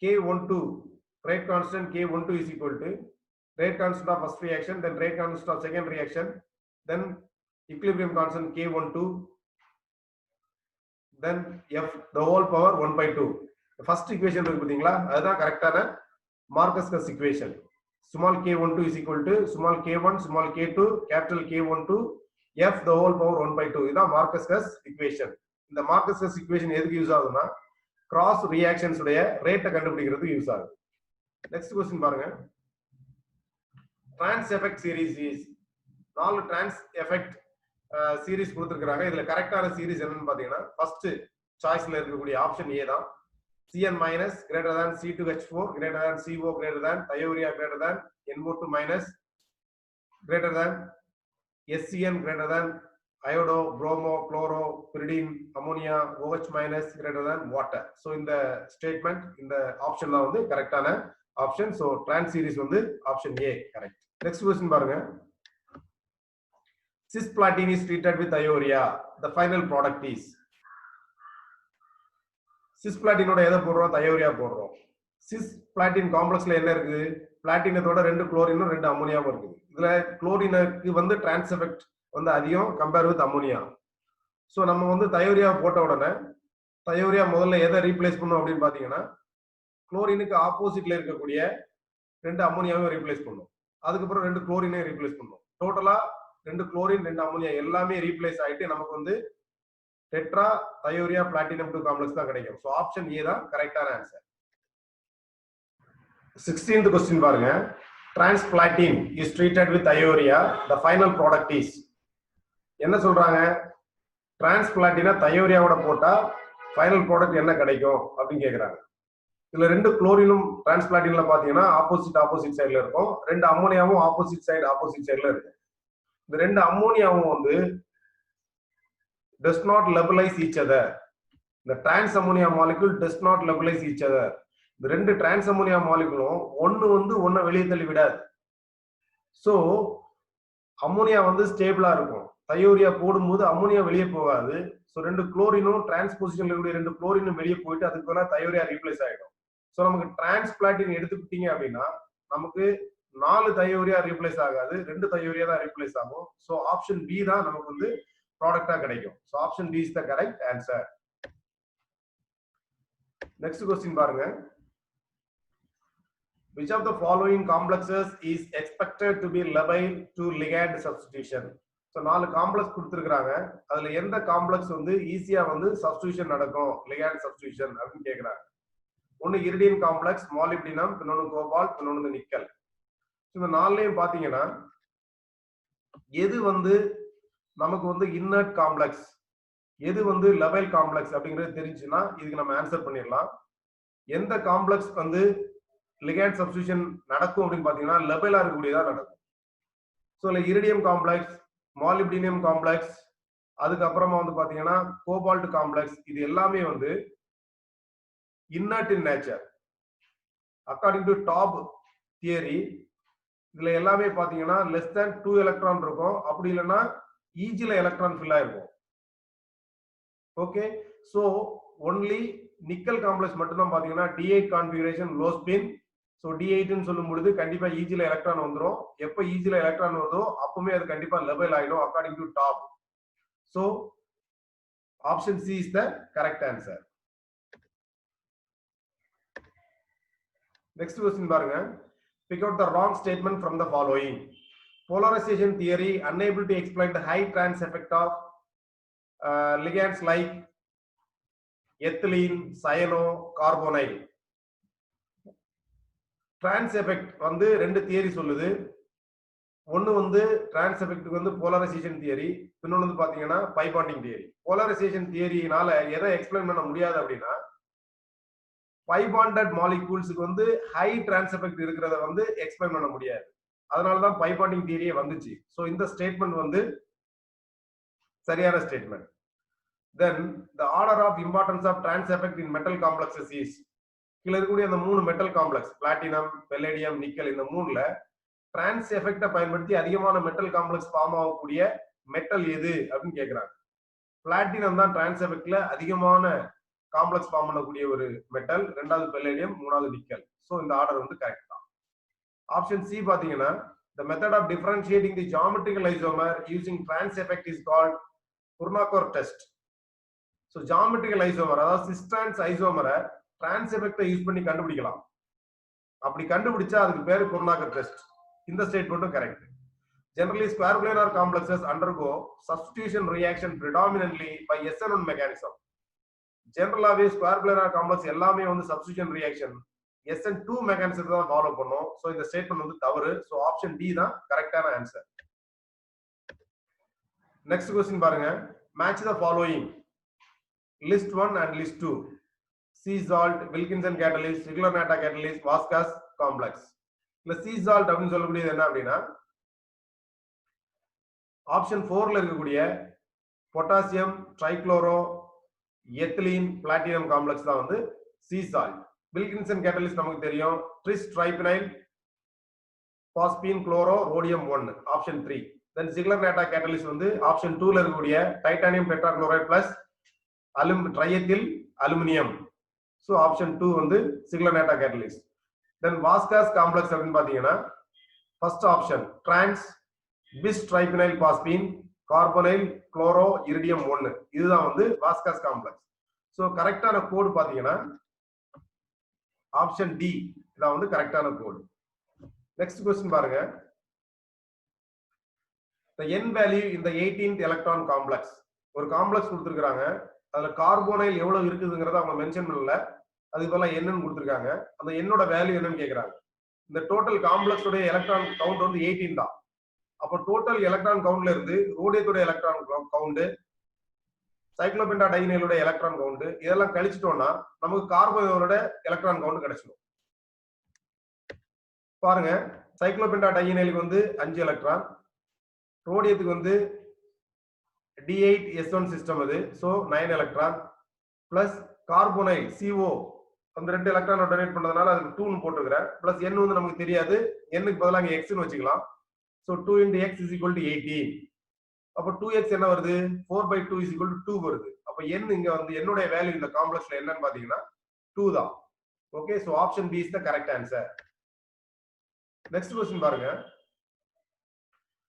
K12 rate constant K12 is equal to rate constant of first reaction, then rate constant of second reaction, then equilibrium constant K12, then F the whole power 1/2. First equation இருக்கு பாத்தீங்களா, அதுதான் கரெக்டான Marcus-Hush equation. Small k12 is equal to small k1, small k2, capital K12, F the whole power 1/2. இதுதான் Marcus-Hush equation. இந்த Marcus-Hush equation எதுக்கு use ஆகுதுன்னா cross reactions உடைய ரேட்டை கண்டுபிடிக்கிறதுக்கு யூஸ் ஆகுது. நெக்ஸ்ட் क्वेश्चन பாருங்க. Trans effect series is 4 trans effect series கொடுத்திருக்காங்க. இதுல கரெக்டான சீரிஸ் என்னன்னு பாத்தீங்கன்னா ஃபர்ஸ்ட் சாய்ஸ்ல இருக்கக்கூடிய ஆப்ஷன் A தான். Cn minus greater than C2H4 greater than CO greater than thiourea greater than NO2 minus greater than SCN greater than iodo bromo chloro pyridine ammonia OH minus greater than water. So in the statement in the option la வந்து கரெக்டான option. So trans series வந்து option A correct. Next question பாருங்க. Cisplatin is treated with thiourea. The final product is சிஸ்பிளாட்டினோட எதை போடுறோம், தயோரியா போடுறோம். சிஸ்பிளாட்டின் காம்ப்ளெக்ஸ்ல என்ன இருக்குது, பிளாட்டினத்தோட 2 குளோரினும் 2 அமோனியாவும் இருக்குது. இதுல குளோரினுக்கு வந்து டிரான்ஸ் எஃபெக்ட் வந்து அதிகம் கம்பேர் வித் அமோனியா. ஸோ நம்ம வந்து தயோரியா போட்ட உடனே தயோரியா முதல்ல எதை ரீப்ளேஸ் பண்ணும் அப்படின்னு பாத்தீங்கன்னா குளோரினுக்கு ஆப்போசிட்ல இருக்கக்கூடிய 2 அமோனியாவையும் ரீப்ளேஸ் பண்ணும். அதுக்கப்புறம் 2 குளோரினையும் ரீப்ளேஸ் பண்ணும். டோட்டலா 2 குளோரின் 2 அமோனியா எல்லாமே ரீப்ளேஸ் ஆயிட்டு நமக்கு வந்து டெட்ரா தயோரியா பிளாட்டினம் 2 காம்ப்ளெக்ஸ் தான் கிடைக்கும். சோ ஆப்ஷன் A தான் கரெக்டான ஆன்சர். 16th क्वेश्चन பாருங்க. Transplatin is treated with thiourea. The final product is என்ன சொல்றாங்க, டிரான்ஸ்பிளாட்டினை தயோரியாவோட போட்டா ஃபைனல் ப்ராடக்ட் என்ன கிடைக்கும் அப்படின்னு கேக்குறாங்க. இதுல ரெண்டு குளோரினும் டிரான்ஸ்பிளாட்டின்ல பாத்தீங்கன்னா ஆப்போசிட் சைடுல இருக்கும், ரெண்டு அம்மோனியாவும் ஆப்போசிட் சைடுல இருக்கு. இந்த ரெண்டு அம்மோனியாவும் வந்து does not levelize each other. The trans ammonia molecule does not levelize each other. இந்த ரெண்டு trans ammonia moleculeம் ஒன்னு வந்து ஒன்ன வெளியே தள்ளி விடாது. சோ அம்மோனியா வந்து ஸ்டேபிளா இருக்கும். தயோரியா போடும்போது அம்மோனியா வெளியே போகாது. சோ ரெண்டு குளோரினும் டிரான்ஸ்போசிஷன்ல இருக்கக்கூடிய ரெண்டு குளோரினும் வெளியே போயிட்டு அதுக்கு பதிலா தயோரியா ரீப்ளேஸ் ஆயிடும். சோ நமக்கு டிரான்ஸ்பிளாட்டின் எடுத்துக்கிட்டீங்க அப்படின்னா நமக்கு 4 தயோரியா ரீப்ளேஸ் ஆகாது, 2 தயோரியா தான் ரீப்ளேஸ் ஆகும். சோ ஆப்ஷன் பி தான் நமக்கு வந்து ப்ராடக்ட்டா கிடைக்கும். So option D is the correct answer. Next question பாருங்க. Which of the following complexes is expected to be labile to ligand substitution? So 4 complex கொடுத்திருக்காங்க. அதுல எந்த காம்ப்ளெக்ஸ் வந்து ஈஸியா வந்து சப்ஸ்டிடியூஷன் நடக்கும், ligand substitution அப்படினு கேக்குறாங்க. ஒன்னு இரிடியம் காம்ப்ளெக்ஸ், மாலிப்டினம், இன்னொன்னு கோபால்ட், இன்னொன்னு நிக்கல். இந்த நாலுலயும் பாத்தீங்கன்னா எது வந்து நமக்கு வந்து இன்னர்ட் காம்ப்ளெக்ஸ், எது வந்து லெபைல் காம்ப்ளெக்ஸ் அப்படிங்கறது தெரிஞ்சுனா இதுக்கு நம்ம ஆன்சர் பண்ணிடலாம். எந்த காம்ப்ளெக்ஸ் வந்து ligand substitution நடக்கும் அப்படின்னு பாத்தீங்கன்னா லெபைலா இருக்கக்கூடியதா நடக்கும். So iridium complex, molybdenum complex, அதுக்கு அப்புறமா வந்து பாத்தீங்கன்னா கோபால்ட் காம்ப்ளெக்ஸ், இது எல்லாமே வந்து inert in nature. According to top theory இதுல எல்லாமே பாத்தீங்கன்னா less than 2 எலக்ட்ரான் இருக்கும், அப்படி இல்லைன்னா ஈஜில எலக்ட்ரான் ஃபில் ஆயிருக்கும். Okay, so only nickel complex மட்டும் தான் பாத்தீங்கன்னா D8 configuration low spin. So D8 ன்னு சொல்லும் பொழுது கண்டிப்பா ஈஜில எலக்ட்ரான் வந்துரும். எப்ப ஈஜில எலக்ட்ரான் வருதோ அப்பவே அது கண்டிப்பா லெபைல் ஆயிடும் according to top. So option C is the correct answer. Next question பாருங்க. Pick out the wrong statement from the following. Polarization theory unable to explain the high trans effect of ligands like ethylene, cyano, carbonyl. Trans effect வந்து ரெண்டு theory சொல்லுது. ஒன்னு வந்து trans effect வந்து polarization theory, இன்னொன்னு வந்து பாத்தீங்கன்னா pi bonding theory. Polarization theoryனால எதை எக்ஸ்பிளைன் பண்ண முடியாது அப்படின்னா pi bonded molecules வந்து ஹை trans effect இருக்கிறத வந்து எக்ஸ்பிளைன் பண்ண முடியாது. அதனால தான் pi bonding theory வந்துச்சு. சோ இந்த ஸ்டேட்மென்ட் வந்து சரியான statement. Then the order of importance of trans effect in metal complexes is, கீழ இருக்கக்கூடிய அந்த மூணு மெட்டல் காம்ப்ளெக்ஸ் பிளாட்டினம், பெல்லடியம், நிக்கல், இந்த மூணுல டிரான்ஸ் எஃபெக்ட பயன்படுத்தி அதிகமான மெட்டல் காம்ப்ளெக்ஸ் ஃபார்ம் ஆகக்கூடிய மெட்டல் எது அப்படின்னு கேக்குறாங்க. பிளாட்டினம் தான் டிரான்ஸ் எஃபெக்ட்ல அதிகமான காம்ப்ளெக்ஸ் ஃபார்ம் பண்ணக்கூடிய ஒரு மெட்டல், ரெண்டாவது பெல்லடியம், மூணாவது நிக்கல். சோ இந்த ஆர்டர் வந்து கரெக்ட் தான். ஆப்ஷன் சி பாத்தீங்கன்னா the method of differentiating the geometrical isomer using trans effect is called Kurnocker test. So geometrical isomer அதாவது cis trans ஐசோமரை trans effect use பண்ணி கண்டுபிடிக்கலாம். அப்படி கண்டுபிடிச்சா அதுக்கு பேரு Kurnocker test. இந்த ஸ்டேட்மென்ட்டும் correct. Generally square planar complexes undergo substitution reaction predominantly by SN1 mechanism. ஜெனரலாவே ஸ்கொயர் பிளானர் காம்ப்ளெக்ஸ் எல்லாமே வந்து சப்ஸ்டிடியூஷன் ரியாக்ஷன் SN2 மெக்கானிசத்தை தான் ஃபாலோ பண்ணும். சோ இந்த ஸ்டேட்மென்ட் வந்து தவறு. சோ ஆப்ஷன் டி தான் கரெக்டான ஆன்சர். நெக்ஸ்ட் क्वेश्चन பாருங்க. Match the following. List 1 and list 2. sea salt, Wilkinson catalyst, Ziegler-Natta catalyst, Vasquez complex. இல்ல sea salt அப்படினு சொல்லக்கூடியது என்ன அப்படினா ஆப்ஷன் 4ல இருக்கக்கூடிய potassium trichloro ethylene platinum complex தான் வந்து sea salt. வில்கின்சன் கேட்டலிஸ்ட் நமக்கு தெரியும், tris triphenyl phosphine chloro rhodium 1 option 3. Then Ziegler-Natta catalyst வந்து ஆப்ஷன் 2ல இருக்கக்கூடிய titanium tetrachloride plus triethyl aluminium. So option 2 வந்து Ziegler-Natta catalyst. Then Vasquez complex அப்படினு பாத்தீங்கன்னா first option trans bis triphenyl phosphine carbonyl chloro iridium 1 இதுதான் வந்து Vasquez complex. சோ கரெக்ட்டான கோட் பாத்தீங்கன்னா ஆப்ஷன் டி இதான் வந்து கரெக்ட்டான கோட். நெக்ஸ்ட் क्वेश्चन பாருங்க. the n value in the 18th electron complex. ஒரு காம்ப்ளெக்ஸ் கொடுத்திருக்காங்க, அதுல கார்போனைல் எவ்வளவு இருக்குதுங்கறத அவங்க மென்ஷன் பண்ணல, அதுக்கு பதிலா என்னன்னு கொடுத்திருக்காங்க. அந்த என்னோட வேல்யூ என்னன்னு கேக்குறாங்க. இந்த டோட்டல் காம்ப்ளெக்ஸ் உடைய எலக்ட்ரான் கவுண்ட் வந்து 18 தான். அப்ப டோட்டல் எலக்ட்ரான் கவுண்ட்ல இருந்து ரோடியத்தோட எலக்ட்ரான் கவுண்ட் சைக்ளோபென்டாடையீனைலோட எலக்ட்ரான் கவுண்ட் இதெல்லாம் கழிச்சிட்டோம்னா நமக்கு கார்பனோட எலக்ட்ரான் கவுண்ட் கிடைச்சிடும். பாருங்க, சைக்ளோபென்டாடையீனைலுக்கு வந்து 5 எலக்ட்ரான், ரோடியத்துக்கு வந்து D8S1 சிஸ்டம் அது, so 9 electron plus carbonyl CO அந்த 2 எலக்ட்ரான் டொனேட் பண்ணதுனால அதுக்கு 2 னு போட்டுக்கிறேன். பிளஸ் n வந்து நமக்கு தெரியாது, n க்கு பதிலா இங்க x னு வச்சுக்கலாம். So 2 × x = 18. அப்ப 2x என்ன வருது? 4/2 = 2 வருது. அப்ப n இங்க வந்து என்னோட வேல்யூ இந்த காம்ப்ளெக்ஸ்ல என்னன்னு பாத்தீங்கன்னா 2 தான். Okay, so option B is the correct answer. Next question பாருங்க.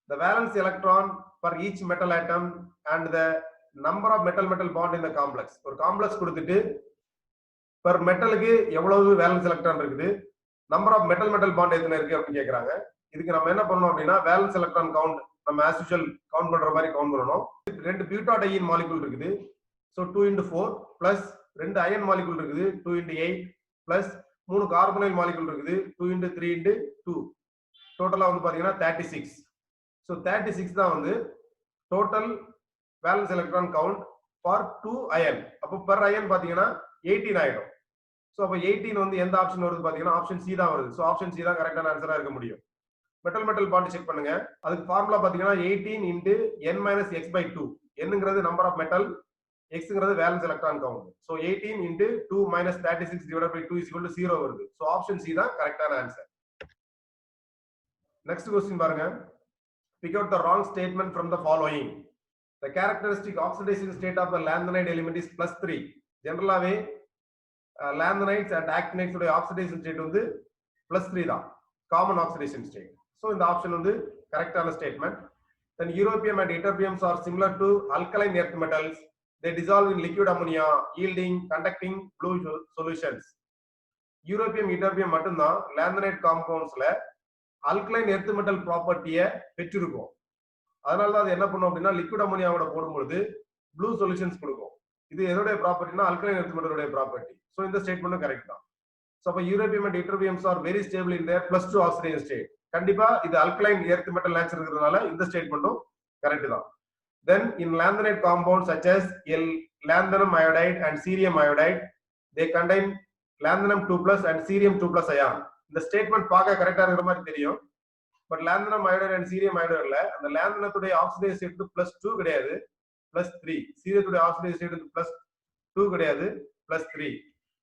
The valence electron for each metal atom and the number of metal bond in the complex. ஒரு காம்ப்ளெக்ஸ் கொடுத்துட்டு per மெட்டலுக்கு எவ்வளவு வேலன்ஸ் எலக்ட்ரான் இருக்குது, number of metal bond எத்தனை இருக்கு அப்படின்னு கேக்குறாங்க. இதுக்கு நம்ம என்ன பண்ணணும் அப்படின்னா வேலன்ஸ் எலக்ட்ரான் கவுண்ட் நம்ம as usual கவுண்ட் பண்ற மாதிரி கவுண்ட் பண்ணணும். ரெண்டு பியூட்டாடையின் மாலிக்யூல் இருக்குது, சோ 2 × 4 பிளஸ் ரெண்டு அயன் மாலிக்யூல் இருக்குது 2 × 8 பிளஸ் மூணு கார்பனைல் மாலிக்யூல் இருக்குது 2 × 3 × 2. டோட்டலா வந்து பாத்தீங்கன்னா 36. சோ 36 தான் வந்து total valence electron count for 2 iron. அப்போ பெர் அயன் பாத்தீங்கன்னா 18 ஆயிடும். சோ அப்ப 18 வந்து எந்த ஆப்ஷன் வருது பாத்தீங்கன்னா ஆப்ஷன் சி தான் வருது. சோ ஆப்ஷன் சி தான் கரெக்டான ஆன்சரா இருக்க முடியும். மெட்டல் பாண்ட் செக் பண்ணுங்க. அதுக்கு ஃபார்முலா பாத்தீங்கன்னா 18 × n - x/2. nங்கிறது நம்பர் ஆஃப் மெட்டல், xங்கிறது வேலன்ஸ் எலக்ட்ரான் கவுண்ட். சோ 18 × 2 - 36 / 2 = 0 வருது. சோ ஆப்ஷன் சி தான் கரெக்டான ஆன்சர். நெக்ஸ்ட் क्वेश्चन பாருங்க. Pick out the wrong statement from the following. The characteristic oxidation state of the lanthanide element is +3. ஜெனரலாவே lanthanides and actinides உடைய oxidation state வந்து +3 தான், common oxidation state. So இந்த option வந்து கரெக்டான statement. Then europium and ytterbiums are similar to alkaline earth metals. They dissolve in liquid ammonia, yielding conducting blue solutions. Europium ytterbium மட்டும்தான் lanthanide compoundsல alkaline earth metal ப்ராப்பர்ட்டியை பெற்றிருக்கும். அதனால தான் அது என்ன பண்ணும் அப்படின்னா லிக்விட் அமோனியாவோட போடும்போது ப்ளூ சொல்யூஷன்ஸ் கொடுக்கும். இது எதோடைய ப்ராப்பர்ட்டினா alkaline earth metal உடைய ப்ராப்பர்ட்டி. சோ இந்த ஸ்டேட்மென்ட் கரெக்ட் தான். சோ அப்ப europium and ytterbiums are very stable in their +2 oxidation state. கண்டிப்பா இது alkaline earth metal நேச்சர் இருக்கிறதுனால இந்த ஸ்டேட்மென்ட்டும் கரெக்ட் தான். Then in lanthanide compounds such as lanthanum iodide and cerium iodide, they contain lanthanum 2+ and cerium 2+ ion. இந்த statement பார்க்க கரெக்டா இருக்கிற மாதிரி தெரியும். But lanthanum iodide and cerium iodide அந்த lanthanum ஆக்சிடைஸ் ஸ்டேட் +2 கிடையாது, +3. சீரியத்துடைய ஆக்சிடைஸ் ஸ்டேட் +2 கிடையாது, +3.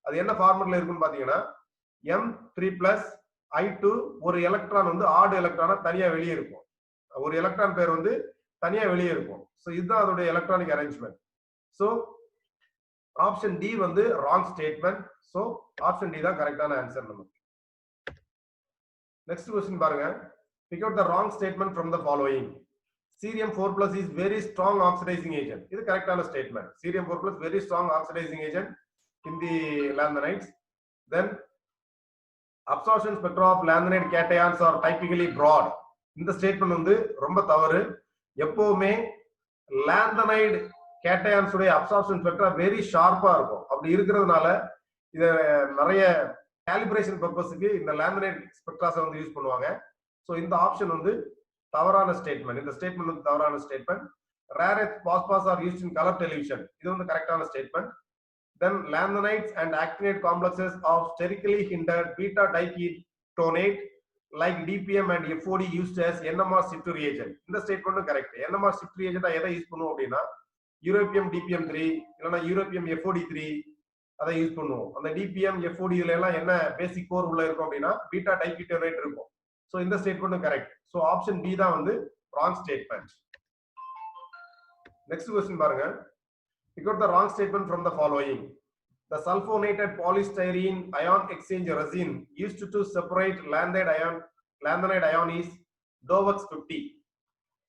அது என்ன ஃபார்முலால இருக்குன்னு பாத்தீங்கன்னா M3+ I2 ஒரு எலக்ட்ரான் வந்து ஆட் எலக்ட்ரானா தனியா வெளியே இருக்கும். ஒரு எலக்ட்ரான் பேர் வந்து தனியா வெளியே இருக்கும். சோ இதுதான் அதோட electronic arrangement. So option D வந்து wrong statement. So option D தான் கரெக்டான ஆன்சர் நமக்கு. நெக்ஸ்ட் क्वेश्चन பாருங்க. Pick out the wrong statement from the following. Cerium 4+ is very strong oxidizing agent. இது கரெக்டான statement. Cerium 4+ very strong oxidizing agent in the lanthanides. Then absorption spectra of lanthanide cations are typically broad. இந்த statement வந்து ரொம்ப தவறு. எப்பவுமே lanthanide cations உடைய absorption spectra very ஷார்ப்பா இருக்கும். அப்படி இருக்கிறதுனால இத நிறைய காலிபரேஷன் பர்பஸ்க்கு இந்த lanthanide ஸ்பெக்ட்ராஸ வந்து யூஸ் பண்ணுவாங்க. சோ இந்த ஆப்ஷன் வந்து தவறான ஸ்டேட்மென்ட். இந்த ஸ்டேட்மென்ட் வந்து தவறான statement. rare earth phosphors are used in color television. இது வந்து கரெக்டான statement. Then lanthanides and actinide complexes of sterically hindered beta diketonate like DPM and FOD used as NMR shift reagent. இந்த statement correct. NMR shift reagent எதை use பண்ணுவோம் அப்படின்னா europium DPM3 இல்லனா europium FOD3 அதை use பண்ணுவோம். அந்த DPM FOD இதுல எல்லாம் என்ன பேசிக் கோர் உள்ள இருக்கும் அப்படின்னா பீட்டா டைகீட்டோனேட் இருக்கும். சோ இந்த statement correct. So option D தான் வந்து ராங் ஸ்டேட்மென்ட். நெக்ஸ்ட் क्वेश्चन பாருங்க. Pick out the wrong statement from the following. The sulfonated polystyrene ion exchange resin used to separate lanthanide ion is Dowex 50.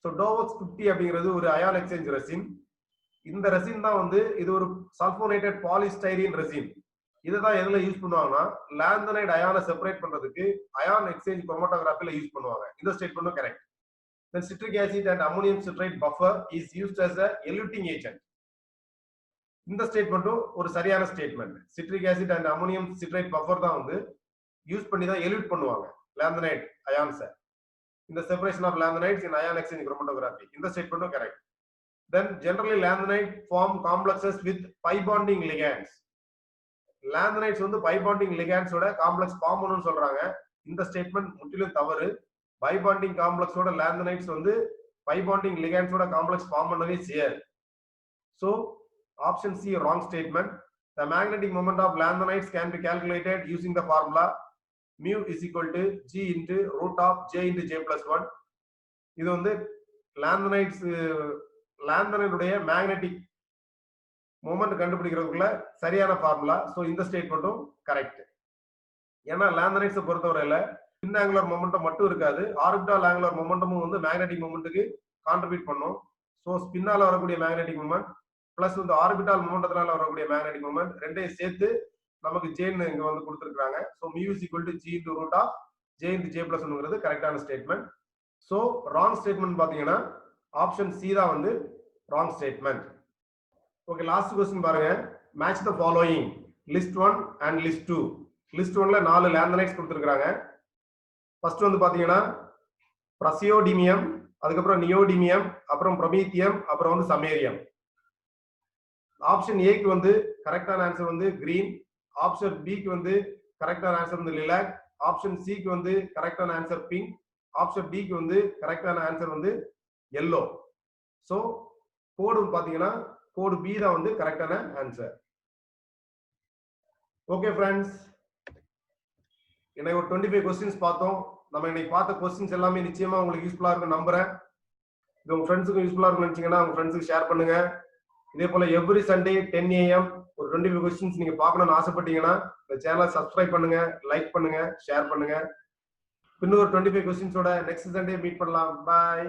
So Dowex 50 அப்படிங்கிறது ஒரு ion exchange resin. இந்த resin தான் வந்து இது ஒரு சல்போனேட்டட் polystyrene resin. இதுதான் எதுல யூஸ் பண்ணுவாங்கன்னா lanthanide அயானை செப்பரேட் பண்றதுக்கு அயான் எக்ஸ்சேஞ்ச் குரோமட்டோகிராஃபில யூஸ் பண்ணுவாங்க. இந்த statement correct. Then citric acid and ammonium citrate buffer is used as a eluting agent. இந்த ஸ்டேட்மென்ட்டும் ஒரு சரியான statement. citric acid and ammonium citrate buffer தான் வந்து யூஸ் பண்ணி தான் எல்யூட் பண்ணுவாங்க lanthanide ions. இந்த separation of lanthanides in ion exchange chromatography. இந்த ஸ்டேட்மென்ட்டும் correct. Then generally lanthanide form complexes with pi bonding ligands. Lanthanides வந்து pi bonding ligands ஓட காம்ப்ளெக்ஸ் ஃபார்ம் பண்ணனும்னு சொல்றாங்க. இந்த ஸ்டேட்மென்ட் முற்றிலும் தவறு. pi bonding காம்ப்ளெக்ஸ் ஓட lanthanides வந்து pi bonding ligands ஓட காம்ப்ளெக்ஸ் ஃபார்ம் பண்ணவே செய்யாது. So option C wrong statement. The magnetic moment of lanthanides can be calculated using the formula mu is equal to G into root of J into J plus 1. இது வந்து lanthanides lanthanide உடைய magnetic moment கண்டுபிடிக்கிறதுக்குள்ள சரியான formula. So இந்த ஸ்டேட்மென்ட்டும் correct. ஏன்னா lanthanides பொறுத்தவரையில spin angular momentum மட்டும் இருக்காது, orbital angular momentumம் வந்து magnetic momentக்கு கான்ட்ரிபியூட் பண்ணும். சோ ஸ்பின்னால வரக்கூடிய magnetic moment பிளஸ் வந்து orbital momentumனால வரக்கூடிய magnetic moment ரெண்டையும் சேர்த்து நமக்கு J ன்னு இங்க வந்து கொடுத்திருக்காங்க. So mu is equal to G into root of J into J plus 1ங்கிறது கரெக்ட்டான ஸ்டேட்மென்ட். சோ ராங் ஸ்டேட்மென்ட் பாத்தீங்கன்னா ஆப்ஷன் C தான் வந்து wrong statement. Okay, last question பாருங்க. Match the following list 1 and list 2. List 1ல 4 lanthanides கொடுத்திருக்காங்க. First வந்து பாத்தீங்கன்னா பிரசியோடிமியம், அதுக்கு அப்புறம் நியோடிமியம், அப்புறம் ப்ரோமீத்தியம், அப்புறம் வந்து சமேரியம். ஆப்ஷன் A க்கு வந்து கரெக்ட்டான ஆன்சர் வந்து green, ஆப்ஷன் B க்கு வந்து கரெக்ட்டான ஆன்சர் வந்து lilac, ஆப்ஷன் C க்கு வந்து கரெக்ட்டான ஆன்சர் pink, ஆப்ஷன் D க்கு வந்து கரெக்ட்டான ஆன்சர் வந்து yellow. சோ கோடு பாத்தீங்கன்னா கோட் B தான் வந்து கரெக்ட்டான ஆன்சர். ஓகே फ्रेंड्स, இன்னைக்கு ஒரு 25 क्वेश्चंस பார்த்தோம். நம்ம இன்னைக்கு பார்த்த क्वेश्चंस எல்லாமே நிச்சயமா உங்களுக்கு யூஸ்ஃபுல்லா இருக்கும் நம்புறேன். இது உங்க ஃப்ரெண்ட்ஸ்க்கு யூஸ்ஃபுல்லா இருக்கும்னு நினைச்சீங்கன்னா உங்க ஃப்ரெண்ட்ஸ்க்கு ஷேர் பண்ணுங்க. இதே போல எவ்ரி சண்டே 10 AM ஒரு 25 क्वेश्चंस நீங்க பார்க்கணும்னு ஆசைப்பட்டீங்கன்னா இந்த சேனலை சப்ஸ்கிரைப் பண்ணுங்க, லைக் பண்ணுங்க, ஷேர் பண்ணுங்க. இன்னொரு 25 क्वेश्चंस ஓட நெக்ஸ்ட் சண்டே மீட் பண்ணலாம். பை.